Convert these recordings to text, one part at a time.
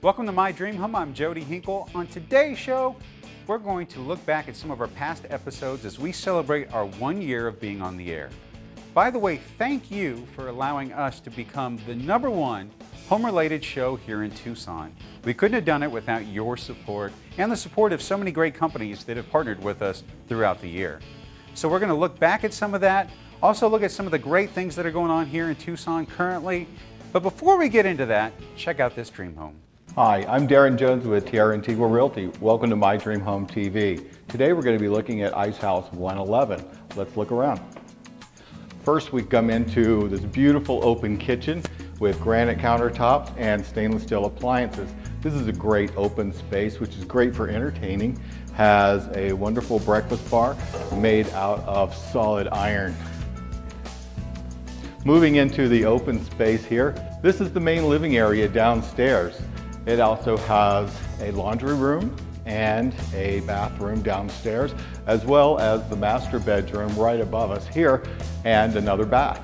Welcome to My Dream Home. I'm Jody Hinkle. On today's show, we're going to look back at some of our past episodes as we celebrate our 1 year of being on the air. By the way, thank you for allowing us to become the #1 home-related show here in Tucson. We couldn't have done it without your support and the support of so many great companies that have partnered with us throughout the year. So we're going to look back at some of that, also look at some of the great things that are going on here in Tucson currently. But before we get into that, check out this dream home. Hi, I'm Darren Jones with Tierra Antigua Realty. Welcome to My Dream Home TV. Today we're going to be looking at Ice House 111. Let's look around. First we come into this beautiful open kitchen with granite countertops and stainless steel appliances. This is a great open space which is great for entertaining. Has a wonderful breakfast bar made out of solid iron. Moving into the open space here, this is the main living area downstairs. It also has a laundry room and a bathroom downstairs, as well as the master bedroom right above us here and another bath.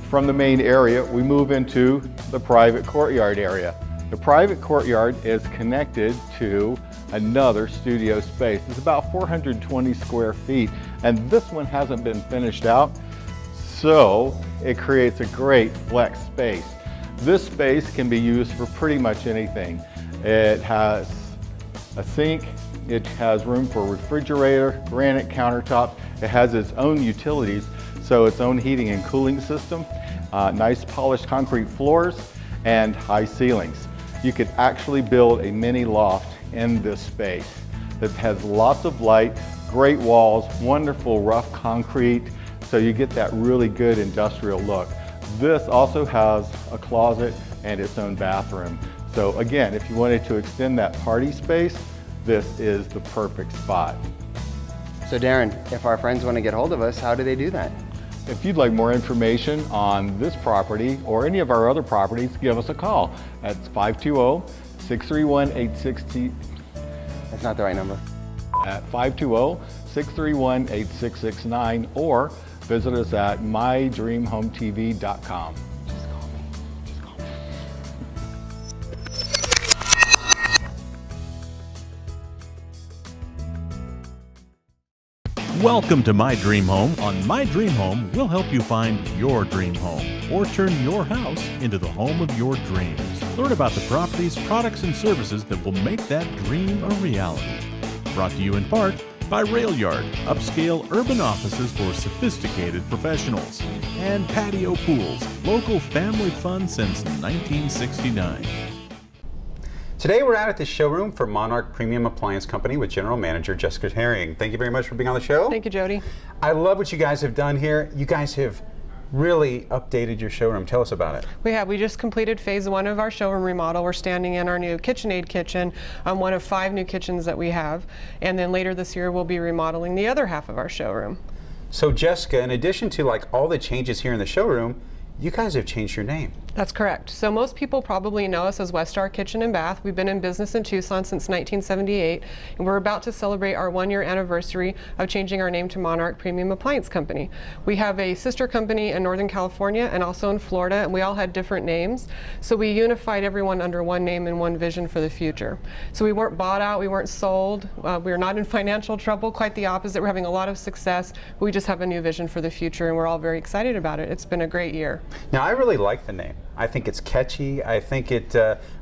From the main area, we move into the private courtyard area. The private courtyard is connected to another studio space. It's about 420 square feet, and this one hasn't been finished out, so it creates a great flex space. This space can be used for pretty much anything. It has a sink, it has room for a refrigerator, granite countertop, it has its own utilities, so its own heating and cooling system, nice polished concrete floors, and high ceilings. You could actually build a mini loft in this space that has lots of light, great walls, wonderful rough concrete, so you get that really good industrial look. This also has a closet and its own bathroom. So again, if you wanted to extend that party space, this is the perfect spot. So Darren, if our friends want to get hold of us, how do they do that? If you'd like more information on this property or any of our other properties, give us a call. That's 520-631-86... That's not the right number. At 520-631-8669 or visit us at mydreamhometv.com. Just call me. Just call me. Welcome to My Dream Home. On My Dream Home, we'll help you find your dream home or turn your house into the home of your dreams. Learn about the properties, products, and services that will make that dream a reality. Brought to you in part by Rail Yard, upscale urban offices for sophisticated professionals, and Patio Pools, local family fun since 1969. Today we're out at the showroom for Monark Premium Appliance Company with General Manager Jessica Herring. Thank you very much for being on the show. Thank you, Jody. I love what you guys have done here. You guys have really updated your showroom. Tell us about it. We just completed phase 1 of our showroom remodel. We're standing in our new KitchenAid kitchen, one of 5 new kitchens that we have. And then later this year, we'll be remodeling the other half of our showroom. So Jessica, in addition to like all the changes here in the showroom, you guys have changed your name. That's correct. So most people probably know us as Westar Kitchen and Bath. We've been in business in Tucson since 1978, and we're about to celebrate our 1-year anniversary of changing our name to Monark Premium Appliance Company. We have a sister company in Northern California and also in Florida, and we all had different names. So we unified everyone under one name and one vision for the future. So we weren't bought out, we weren't sold, we're not in financial trouble, quite the opposite. We're having a lot of success. We just have a new vision for the future, and we're all very excited about it. It's been a great year. Now, I really like the name. I think it's catchy. I think it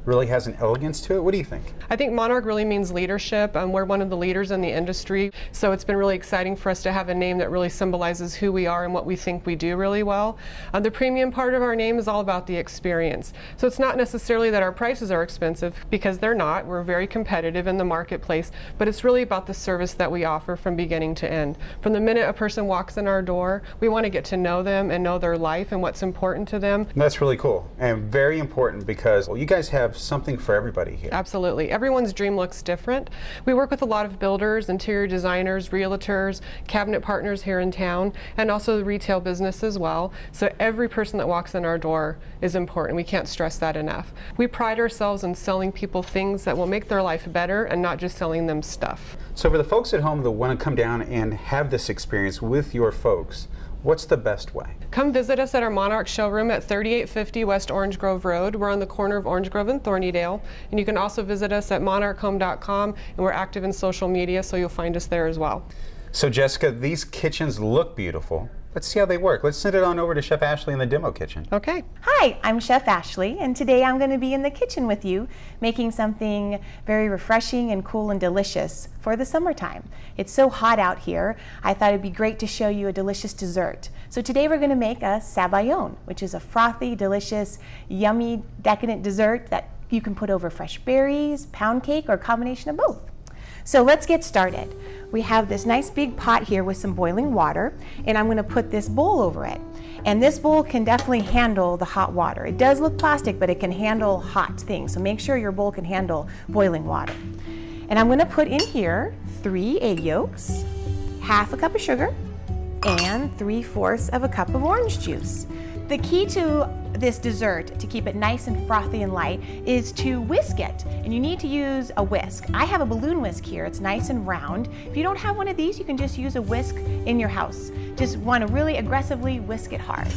really has an elegance to it. What do you think? I think Monarch really means leadership. We're one of the leaders in the industry, so it's been really exciting for us to have a name that really symbolizes who we are and what we think we do really well. The premium part of our name is all about the experience. So it's not necessarily that our prices are expensive, because they're not. We're very competitive in the marketplace, but it's really about the service that we offer from beginning to end. From the minute a person walks in our door, we want to get to know them and know their life and what's important to them. That's really cool and very important, because you guys have something for everybody here. Absolutely. Everyone's dream looks different. We work with a lot of builders, interior designers, realtors, cabinet partners here in town, and also the retail business as well. So every person that walks in our door is important. We can't stress that enough. We pride ourselves in selling people things that will make their life better and not just selling them stuff. So for the folks at home that want to come down and have this experience with your folks, What's the best way? Come visit us at our Monarch showroom at 3850 West Orange Grove Road. We're on the corner of Orange Grove and Thornydale. And you can also visit us at monarchhome.com, and we're active in social media, so you'll find us there as well. So Jessica, these kitchens look beautiful. Let's see how they work. Let's send it on over to Chef Ashley in the demo kitchen. Okay. Hi, I'm Chef Ashley, and today I'm going to be in the kitchen with you making something very refreshing and cool and delicious for the summertime. It's so hot out here, I thought it'd be great to show you a delicious dessert. So today we're going to make a Civano, which is a frothy, delicious, yummy, decadent dessert that you can put over fresh berries, pound cake, or a combination of both. So let's get started. We have this nice big pot here with some boiling water, and I'm going to put this bowl over it. And this bowl can definitely handle the hot water. It does look plastic, but it can handle hot things. So make sure your bowl can handle boiling water. And I'm going to put in here 3 egg yolks, half a cup of sugar, and 3/4 of a cup of orange juice. The key to this dessert, to keep it nice and frothy and light, is to whisk it. And you need to use a whisk. I have a balloon whisk here. It's nice and round. If you don't have one of these, you can just use a whisk in your house. Just want to really aggressively whisk it hard.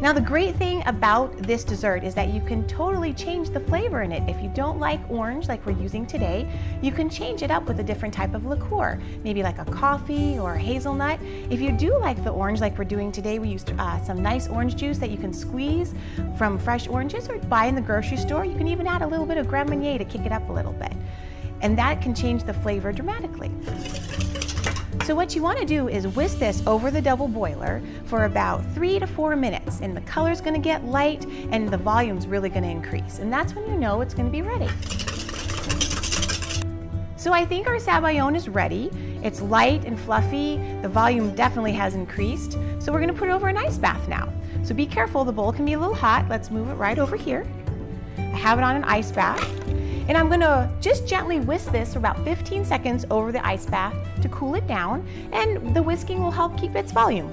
Now the great thing about this dessert is that you can totally change the flavor in it. If you don't like orange like we're using today, you can change it up with a different type of liqueur, maybe like a coffee or a hazelnut. If you do like the orange like we're doing today, we used some nice orange juice that you can squeeze from fresh oranges or buy in the grocery store. You can even add a little bit of Grand Marnier to kick it up a little bit. And that can change the flavor dramatically. So what you want to do is whisk this over the double boiler for about 3 to 4 minutes, and the color's going to get light and the volume's really going to increase, and that's when you know it's going to be ready. So I think our Civano is ready. It's light and fluffy. The volume definitely has increased. So we're going to put it over an ice bath now. So be careful, the bowl can be a little hot. Let's move it right over here. I have it on an ice bath. And I'm going to just gently whisk this for about 15 seconds over the ice bath to cool it down, and the whisking will help keep its volume.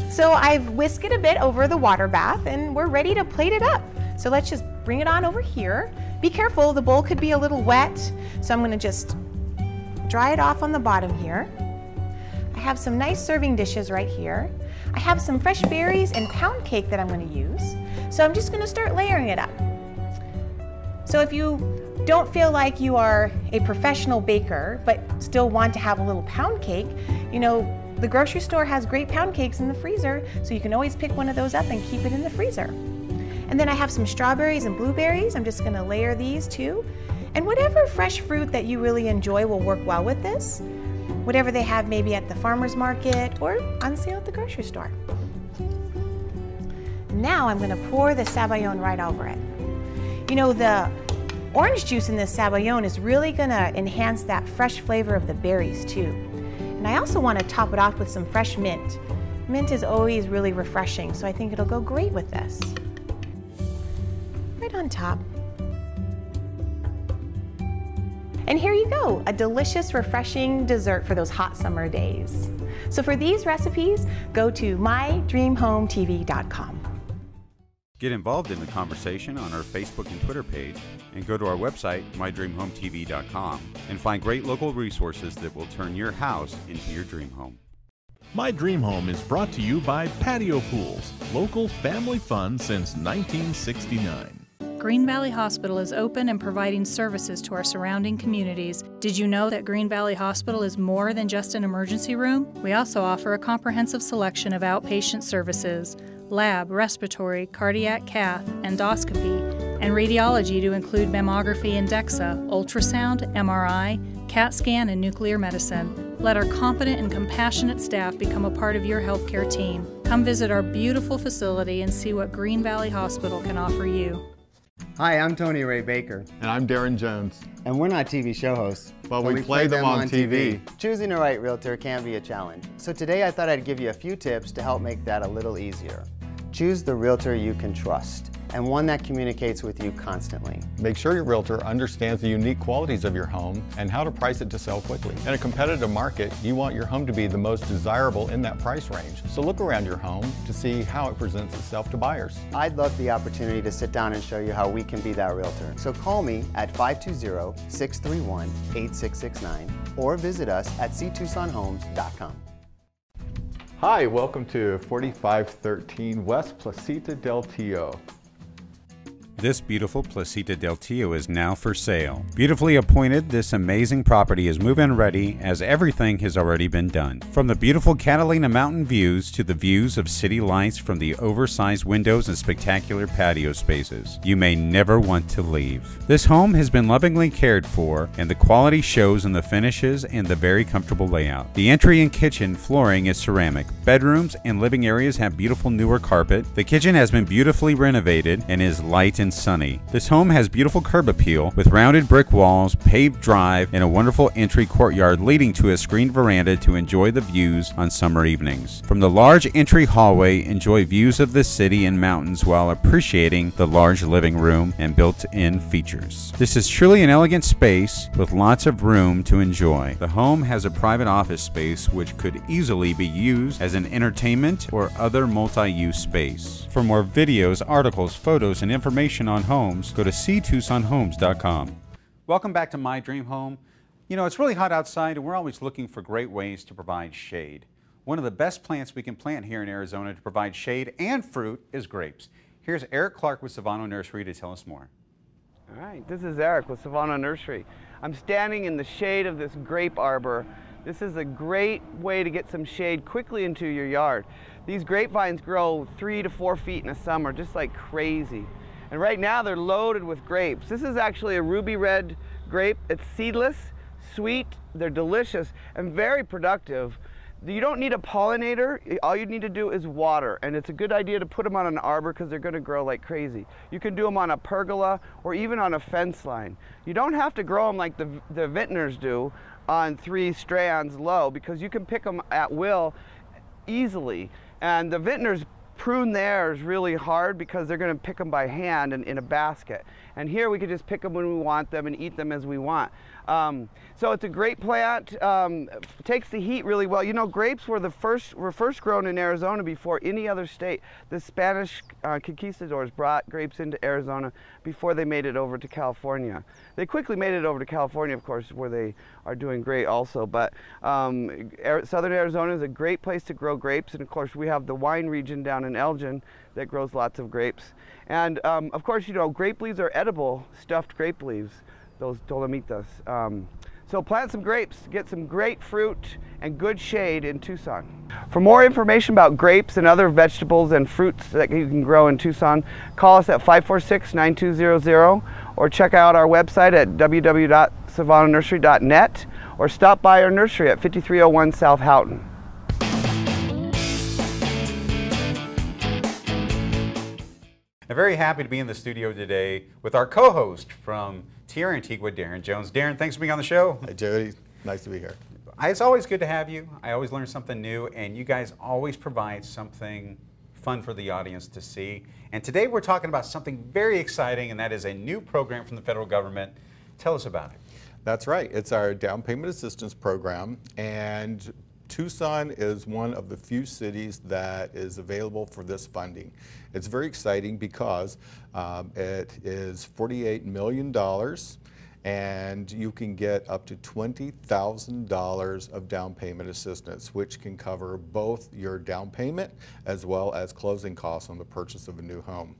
So I've whisked it a bit over the water bath, and we're ready to plate it up. So let's just bring it on over here. Be careful, the bowl could be a little wet, so I'm going to just dry it off on the bottom here. I have some nice serving dishes right here. I have some fresh berries and pound cake that I'm going to use. So I'm just going to start layering it up. So if you don't feel like you are a professional baker but still want to have a little pound cake, you know, the grocery store has great pound cakes in the freezer, so you can always pick one of those up and keep it in the freezer. And then I have some strawberries and blueberries. I'm just going to layer these too. And whatever fresh fruit that you really enjoy will work well with this. Whatever they have maybe at the farmer's market or on sale at the grocery store. Now I'm going to pour the Civano right over it. You know, the orange juice in this Civano is really going to enhance that fresh flavor of the berries too. And I also want to top it off with some fresh mint. Mint is always really refreshing, so I think it'll go great with this. Right on top. And here you go, a delicious, refreshing dessert for those hot summer days. So for these recipes, go to mydreamhometv.com. Get involved in the conversation on our Facebook and Twitter page, and go to our website, mydreamhometv.com, and find great local resources that will turn your house into your dream home. My Dream Home is brought to you by Patio Pools, local family fun since 1969. Green Valley Hospital is open and providing services to our surrounding communities. Did you know that Green Valley Hospital is more than just an emergency room? We also offer a comprehensive selection of outpatient services, lab, respiratory, cardiac cath, endoscopy, and radiology to include mammography and DEXA, ultrasound, MRI, CAT scan, and nuclear medicine. Let our competent and compassionate staff become a part of your healthcare team. Come visit our beautiful facility and see what Green Valley Hospital can offer you. Hi, I'm Tony Ray Baker. And I'm Darren Jones. And we're not TV show hosts. But we play them on TV. Choosing the right realtor can be a challenge. So today I thought I'd give you a few tips to help make that a little easier. Choose the realtor you can trust, and one that communicates with you constantly. Make sure your realtor understands the unique qualities of your home and how to price it to sell quickly. In a competitive market, you want your home to be the most desirable in that price range. So look around your home to see how it presents itself to buyers. I'd love the opportunity to sit down and show you how we can be that realtor. So call me at 520-631-8669 or visit us at ctucsonhomes.com. Hi, welcome to 4513 West Placita del Tio. This beautiful Placita del Tio is now for sale. Beautifully appointed, this amazing property is move-in ready as everything has already been done. From the beautiful Catalina mountain views to the views of city lights from the oversized windows and spectacular patio spaces, you may never want to leave. This home has been lovingly cared for, and the quality shows in the finishes and the very comfortable layout. The entry and kitchen flooring is ceramic. Bedrooms and living areas have beautiful newer carpet. The kitchen has been beautifully renovated and is light and sunny. This home has beautiful curb appeal with rounded brick walls, paved drive, and a wonderful entry courtyard leading to a screened veranda to enjoy the views on summer evenings. From the large entry hallway, enjoy views of the city and mountains while appreciating the large living room and built-in features. This is truly an elegant space with lots of room to enjoy. The home has a private office space which could easily be used as an entertainment or other multi-use space. For more videos, articles, photos, and information on homes, go to ctucsonhomes.com. Welcome back to My Dream Home. You know, it's really hot outside and we're always looking for great ways to provide shade. One of the best plants we can plant here in Arizona to provide shade and fruit is grapes. Here's Eric Clark with Civano Nursery to tell us more. All right, this is Eric with Civano Nursery. I'm standing in the shade of this grape arbor. This is a great way to get some shade quickly into your yard. These grapevines grow 3 to 4 feet in the summer, just like crazy. And right now they're loaded with grapes. This is actually a ruby red grape. It's seedless, sweet, they're delicious, and very productive. You don't need a pollinator. All you need to do is water, and it's a good idea to put them on an arbor because they're going to grow like crazy. You can do them on a pergola or even on a fence line. You don't have to grow them like the vintners do on 3 strands low, because you can pick them at will easily. And the vintners prune theirs really hard because they're going to pick them by hand and in a basket. And here we can just pick them when we want them and eat them as we want. So it's a great plant. Takes the heat really well. You know, grapes were first grown in Arizona before any other state. The Spanish conquistadors brought grapes into Arizona before they made it over to California. They quickly made it over to California, of course, where they are doing great also. But southern Arizona is a great place to grow grapes. And of course, we have the wine region down in Elgin that grows lots of grapes. And of course, you know, grape leaves are edible, stuffed grape leaves, those dolomitas. So plant some grapes, get some great fruit and good shade in Tucson. For more information about grapes and other vegetables and fruits that you can grow in Tucson, call us at 546-9200 or check out our website at www.civanonursery.net or stop by our nursery at 5301 South Houghton. I'm very happy to be in the studio today with our co-host from Tierra, Antigua, Darren Jones. Darren, thanks for being on the show. Hi, Jody. Nice to be here. It's always good to have you. I always learn something new, and you guys always provide something fun for the audience to see. And today we're talking about something very exciting, and that is a new program from the federal government. Tell us about it. That's right. It's our down payment assistance program, and Tucson is one of the few cities that is available for this funding. It's very exciting because it is $48 million, and you can get up to $20,000 of down payment assistance, which can cover both your down payment as well as closing costs on the purchase of a new home.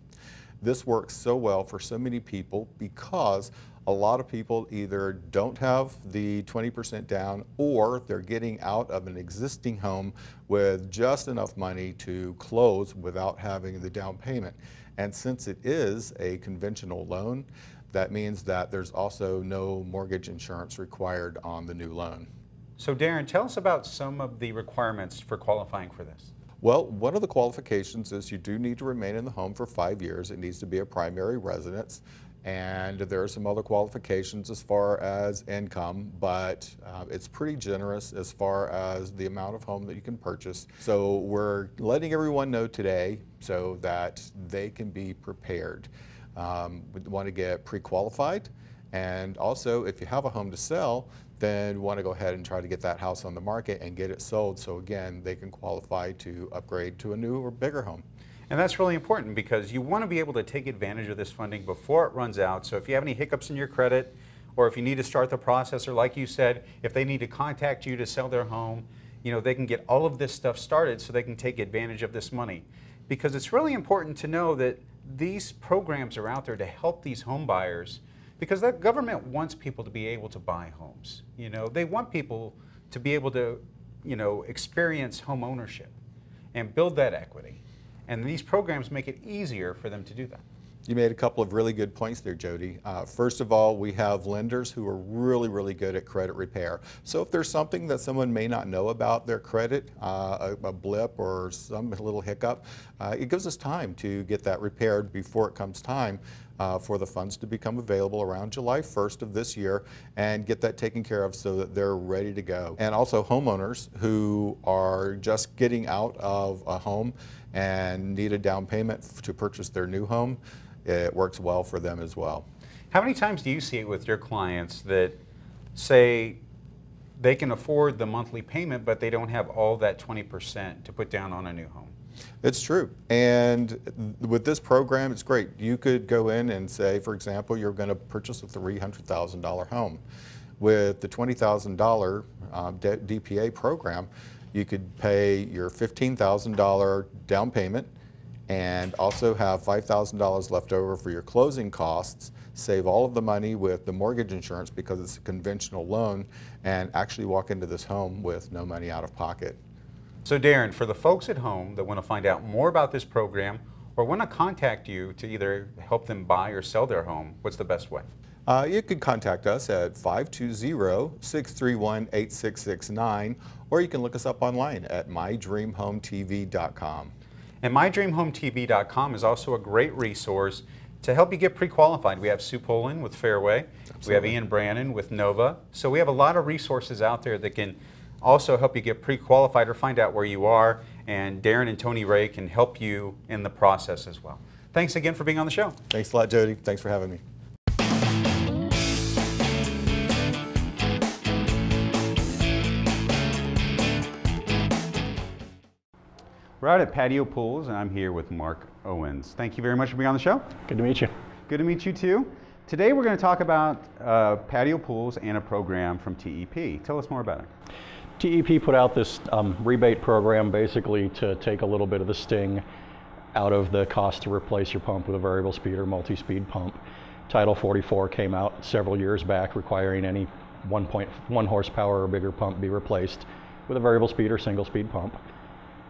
This works so well for so many people because a lot of people either don't have the 20% down, or they're getting out of an existing home with just enough money to close without having the down payment. And since it is a conventional loan, that means that there's also no mortgage insurance required on the new loan. So Darren, tell us about some of the requirements for qualifying for this. Well, one of the qualifications is you do need to remain in the home for 5 years. It needs to be a primary residence. And there are some other qualifications as far as income, but it's pretty generous as far as the amount of home that you can purchase. So we're letting everyone know today so that they can be prepared. We want to get pre-qualified, and also if you have a home to sell, then want to go ahead and try to get that house on the market and get it sold, so again they can qualify to upgrade to a new or bigger home. And that's really important because you want to be able to take advantage of this funding before it runs out. So if you have any hiccups in your credit, or if you need to start the process, or like you said, if they need to contact you to sell their home, they can get all of this stuff started so they can take advantage of this money. Because it's really important to know that these programs are out there to help these home buyers, because the government wants people to be able to buy homes. They want people to be able to, experience home ownership and build that equity. And these programs make it easier for them to do that. You made a couple of really good points there, Jody. First of all, we have lenders who are really, really good at credit repair. So if there's something that someone may not know about their credit, a blip or some little hiccup, it gives us time to get that repaired before it comes time for the funds to become available around July 1st of this year, and get that taken care of so that they're ready to go. And also homeowners who are just getting out of a home and need a down payment to purchase their new home, it works well for them as well. How many times do you see it with your clients that say they can afford the monthly payment, but they don't have all that 20% to put down on a new home? It's true. And with this program, it's great. You could go in and say, for example, you're going to purchase a $300,000 home. With the $20,000 DPA program, you could pay your $15,000 down payment and also have $5,000 left over for your closing costs, save all of the money with the mortgage insurance because it's a conventional loan, and actually walk into this home with no money out of pocket. So Darren, for the folks at home that want to find out more about this program or want to contact you to either help them buy or sell their home, what's the best way? You could contact us at 520-631-8669, or you can look us up online at mydreamhometv.com. And mydreamhometv.com is also a great resource to help you get pre-qualified. We have Sue Poland with Fairway. Absolutely. We have Ian Brannon with Nova. So we have a lot of resources out there that can also help you get pre-qualified or find out where you are. And Darren and Tony Ray can help you in the process as well. Thanks again for being on the show. Thanks a lot, Jody. Thanks for having me. We're out at Patio Pools, and I'm here with Mark Owens. Thank you very much for being on the show. Good to meet you. Good to meet you too. Today we're going to talk about Patio Pools and a program from TEP. Tell us more about it. TEP put out this rebate program basically to take a little bit of the sting out of the cost to replace your pump with a variable speed or multi-speed pump. Title 44 came out several years back requiring any 1.1 horsepower or bigger pump be replaced with a variable speed or single speed pump.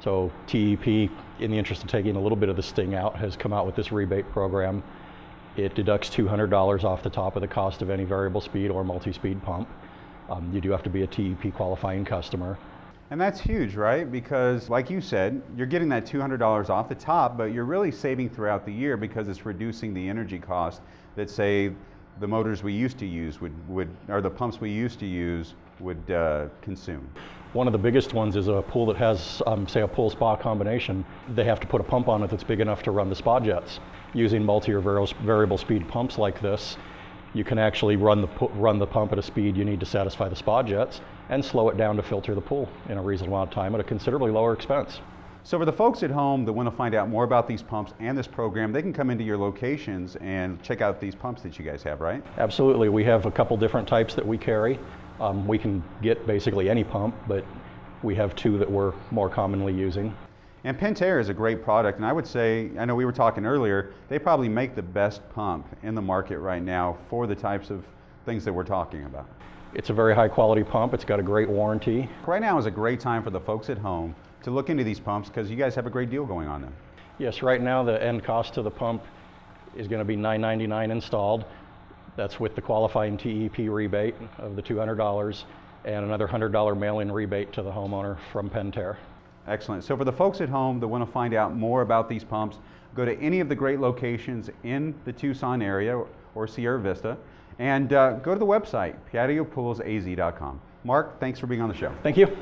So TEP, in the interest of taking a little bit of the sting out, has come out with this rebate program. It deducts $200 off the top of the cost of any variable speed or multi-speed pump. You do have to be a TEP qualifying customer. And that's huge, right? Because like you said, you're getting that $200 off the top, but you're really saving throughout the year because it's reducing the energy cost that, say, the motors we used to use or the pumps we used to use would consume. One of the biggest ones is a pool that has, say, a pool spa combination. They have to put a pump on it that's big enough to run the spa jets. Using multi or variable speed pumps like this, you can actually run the pump at a speed you need to satisfy the spa jets and slow it down to filter the pool in a reasonable amount of time at a considerably lower expense. So for the folks at home that want to find out more about these pumps and this program, they can come into your locations and check out these pumps that you guys have, right? Absolutely. We have a couple different types that we carry. We can get basically any pump, but we have two that we're more commonly using. And Pentair is a great product, and I would say, I know we were talking earlier, they probably make the best pump in the market right now for the types of things that we're talking about. It's a very high quality pump. It's got a great warranty. Right now is a great time for the folks at home to look into these pumps because you guys have a great deal going on them. Yes, right now the end cost of the pump is going to be $999 installed. That's with the qualifying TEP rebate of the $200 and another $100 mail-in rebate to the homeowner from Pentair. Excellent. So for the folks at home that want to find out more about these pumps, go to any of the great locations in the Tucson area or Sierra Vista and go to the website, patiopoolsaz.com. Mark, thanks for being on the show. Thank you.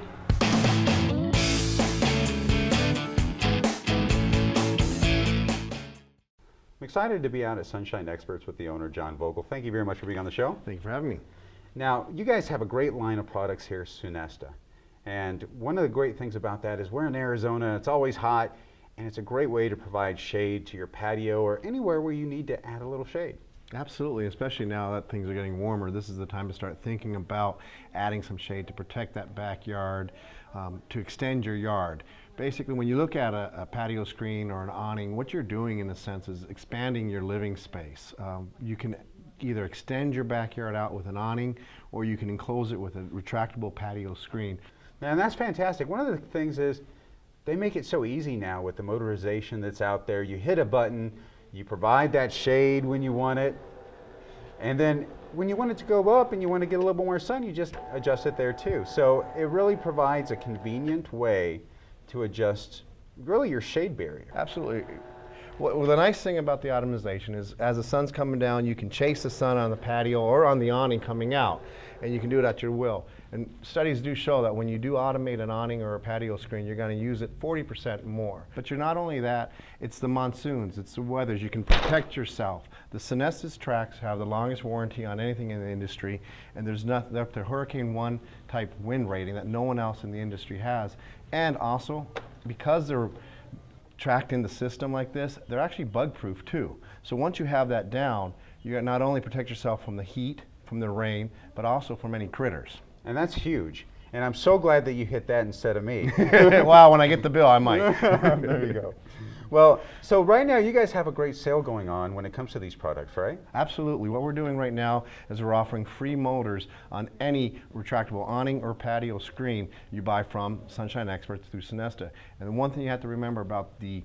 I'm excited to be out at Sunshine Experts with the owner, John Vogel. Thank you very much for being on the show. Thank you for having me. Now, you guys have a great line of products here, Sunesta. And one of the great things about that is we're in Arizona, it's always hot, and it's a great way to provide shade to your patio or anywhere where you need to add a little shade. Absolutely, especially now that things are getting warmer. This is the time to start thinking about adding some shade to protect that backyard, to extend your yard. Basically, when you look at a patio screen or an awning, what you're doing in a sense is expanding your living space. You can either extend your backyard out with an awning, or you can enclose it with a retractable patio screen. And that's fantastic. One of the things is they make it so easy now with the motorization that's out there. You hit a button, you provide that shade when you want it, and then when you want it to go up and you want to get a little bit more sun, you just adjust it there too. So it really provides a convenient way to adjust really your shade barrier. Absolutely. Well, the nice thing about the automation is as the sun's coming down, you can chase the sun on the patio or on the awning coming out, and you can do it at your will. And studies do show that when you do automate an awning or a patio screen, you're going to use it 40% more. But you're not only that, it's the monsoons, it's the weathers. You can protect yourself. The Synestis tracks have the longest warranty on anything in the industry, and there's nothing up to Hurricane 1 type wind rating that no one else in the industry has. And also, because they're tracked in the system like this, they're actually bug proof too. So once you have that down, you not only protect yourself from the heat, from the rain, but also from any critters. And that's huge. And I'm so glad that you hit that instead of me. Wow, when I get the bill, I might. There you go. Well, so right now you guys have a great sale going on when it comes to these products, right? Absolutely. What we're doing right now is we're offering free motors on any retractable awning or patio screen you buy from Sunshine Experts through Synesta. And the one thing you have to remember about the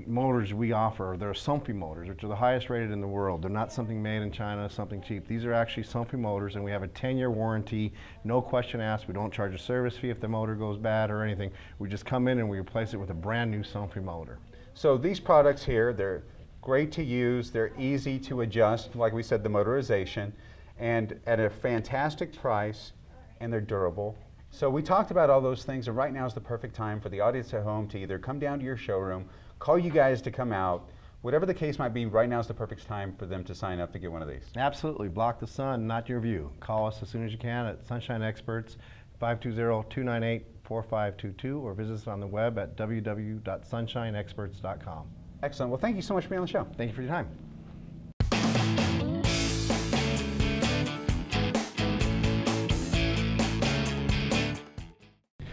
motors we offer, they're Somfy motors, which are the highest rated in the world. They're not something made in China, something cheap. These are actually Somfy motors, and we have a 10-year warranty, no question asked. We don't charge a service fee if the motor goes bad or anything. We just come in and we replace it with a brand new Somfy motor. So these products here, they're great to use, they're easy to adjust, like we said, the motorization, and at a fantastic price, and they're durable. So we talked about all those things, and right now is the perfect time for the audience at home to either come down to your showroom, call you guys to come out. Whatever the case might be, right now is the perfect time for them to sign up to get one of these. Absolutely. Block the sun, not your view. Call us as soon as you can at Sunshine Experts, 520-298-4522, or visit us on the web at www.sunshineexperts.com. Excellent. Well, thank you so much for being on the show. Thank you for your time.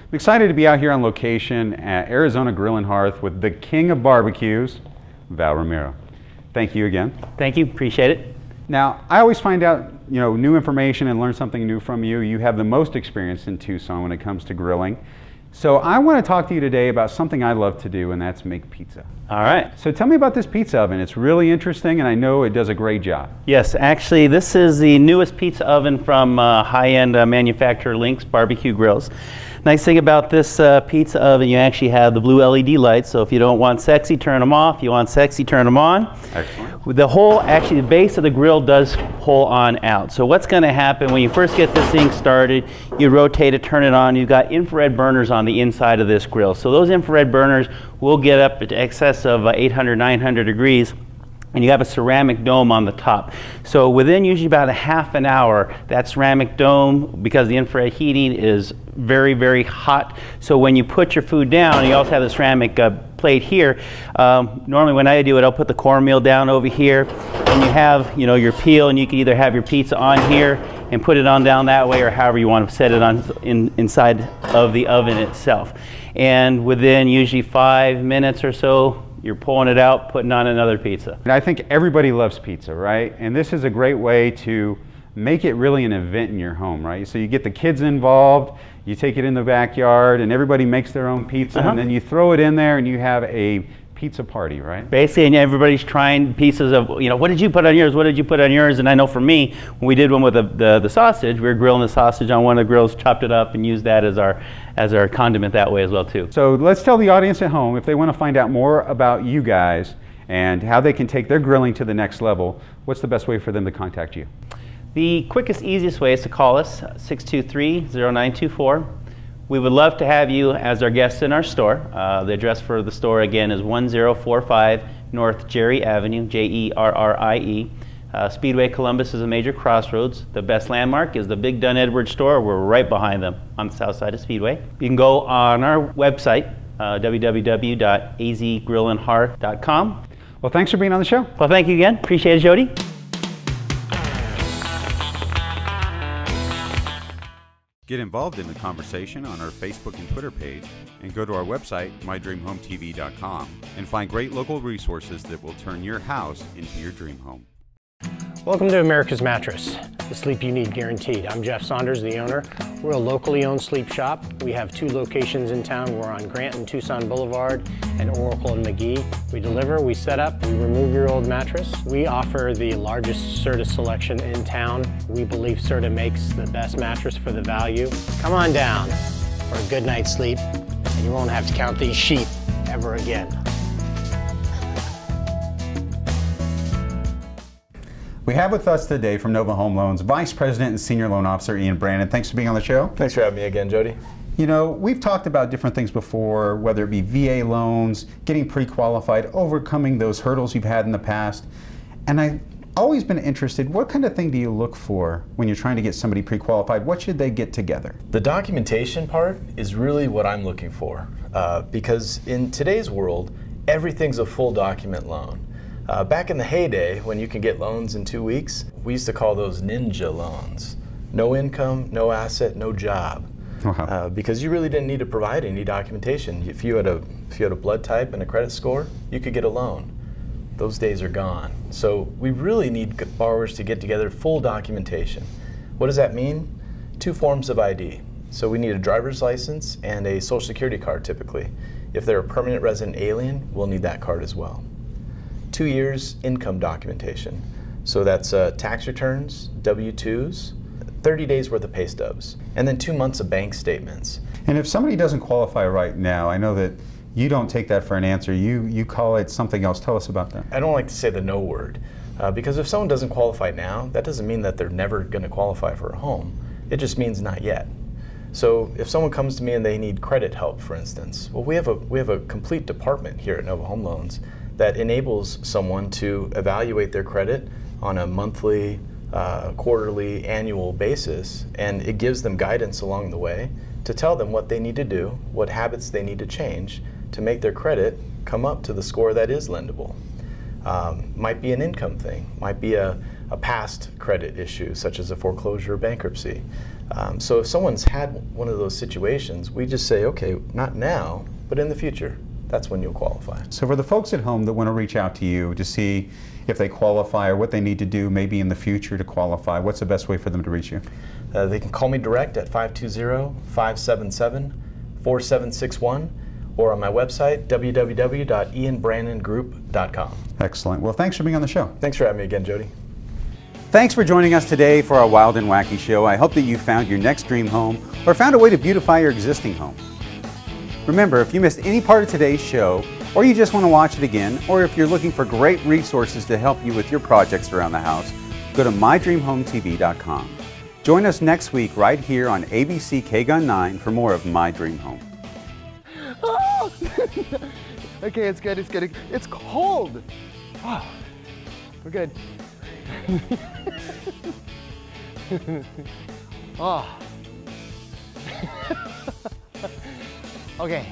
I'm excited to be out here on location at Arizona Grill and Hearth with the king of barbecues, Val Romero. Thank you again. Thank you. Appreciate it. Now, I always find out, new information and learn something new from you. You have the most experience in Tucson when it comes to grilling. So I want to talk to you today about something I love to do, and that's make pizza. All right. So tell me about this pizza oven. It's really interesting, and I know it does a great job. Yes, actually, this is the newest pizza oven from high-end manufacturer Lynx Barbecue Grills. Nice thing about this pizza oven, you actually have the blue LED lights, so if you don't want sexy, turn them off. If you want sexy, turn them on. Excellent. Actually the base of the grill does pull on out. So what's going to happen when you first get this thing started, you rotate it, turn it on, you've got infrared burners on the inside of this grill. So those infrared burners will get up to excess of 800, 900 degrees. And you have a ceramic dome on the top. So within usually about a half an hour, that ceramic dome, because the infrared heating is very, very hot. So when you put your food down, you also have the ceramic plate here. Normally when I do it, I'll put the cornmeal down over here, and you have, your peel, and you can either have your pizza on here and put it on down that way, or however you want to set it on inside of the oven itself. And within usually 5 minutes or so, you're pulling it out, putting on another pizza. And I think everybody loves pizza, right? And this is a great way to make it really an event in your home, right? So you get the kids involved, you take it in the backyard, and everybody makes their own pizza, and then you throw it in there and you have a pizza party, right? Basically, and everybody's trying pieces of, what did you put on yours? What did you put on yours? And I know for me, when we did one with the sausage, we were grilling the sausage on one of the grills, chopped it up, and used that as our condiment that way as well too. So let's tell the audience at home, if they want to find out more about you guys and how they can take their grilling to the next level, what's the best way for them to contact you? The quickest, easiest way is to call us, 623-0924. We would love to have you as our guest in our store. The address for the store again is 1045 North Jerry Avenue, Jerrie. Speedway Columbus is a major crossroads. The best landmark is the big Dunn Edwards store. We're right behind them on the south side of Speedway. You can go on our website, www.azgrillandhearth.com. Well, thanks for being on the show. Well, thank you again. Appreciate it, Jody. Get involved in the conversation on our Facebook and Twitter page, and go to our website, mydreamhometv.com, and find great local resources that will turn your house into your dream home. Welcome to America's Mattress, the sleep you need guaranteed. I'm Jeff Saunders, the owner. We're a locally owned sleep shop. We have 2 locations in town. We're on Grant and Tucson Boulevard and Oracle and McGee. We deliver, we set up, we remove your old mattress. We offer the largest Serta selection in town. We believe Serta makes the best mattress for the value. Come on down for a good night's sleep, and you won't have to count these sheep ever again. We have with us today from Nova Home Loans, Vice President and Senior Loan Officer Ian Brannon. Thanks for being on the show. Thanks for having me again, Jody. You know, we've talked about different things before, whether it be VA loans, getting pre-qualified, overcoming those hurdles you've had in the past. And I've always been interested, what kind of thing do you look for when you're trying to get somebody pre-qualified? What should they get together? The documentation part is really what I'm looking for, because in today's world, everything's a full document loan. Back in the heyday, when you can get loans in 2 weeks, we used to call those ninja loans. No income, no asset, no job. Wow. Because you really didn't need to provide any documentation. If you had a blood type and a credit score, you could get a loan. Those days are gone. So we really need borrowers to get together full documentation. What does that mean? 2 forms of ID. So we need a driver's license and a social security card typically. If they're a permanent resident alien, we'll need that card as well. 2 years income documentation. So that's tax returns, W-2s, 30 days worth of pay stubs, and then 2 months of bank statements. And if somebody doesn't qualify right now, I know that you don't take that for an answer. You call it something else. Tell us about that. I don't like to say the no word, because if someone doesn't qualify now, that doesn't mean that they're never going to qualify for a home. It just means not yet. So if someone comes to me and they need credit help, for instance, well, we have a complete department here at Nova Home Loans that enables someone to evaluate their credit on a monthly, quarterly, annual basis, and it gives them guidance along the way to tell them what they need to do, what habits they need to change to make their credit come up to the score that is lendable. Might be an income thing, might be a past credit issue such as a foreclosure or bankruptcy. So if someone's had one of those situations, we just say, okay, not now, but in the future. That's when you'll qualify. So for the folks at home that want to reach out to you to see if they qualify or what they need to do maybe in the future to qualify, what's the best way for them to reach you? They can call me direct at 520-577-4761 or on my website, www.ianbrannongroup.com. Excellent. Well, thanks for being on the show. Thanks for having me again, Jody. Thanks for joining us today for our Wild and Wacky show. I hope that you found your next dream home or found a way to beautify your existing home. Remember, if you missed any part of today's show, or you just want to watch it again, or if you're looking for great resources to help you with your projects around the house, go to mydreamhometv.com. Join us next week right here on ABC KGUN 9 for more of My Dream Home. Oh! Okay, it's good, it's good. It's cold. Oh, we're good. Oh. Okay.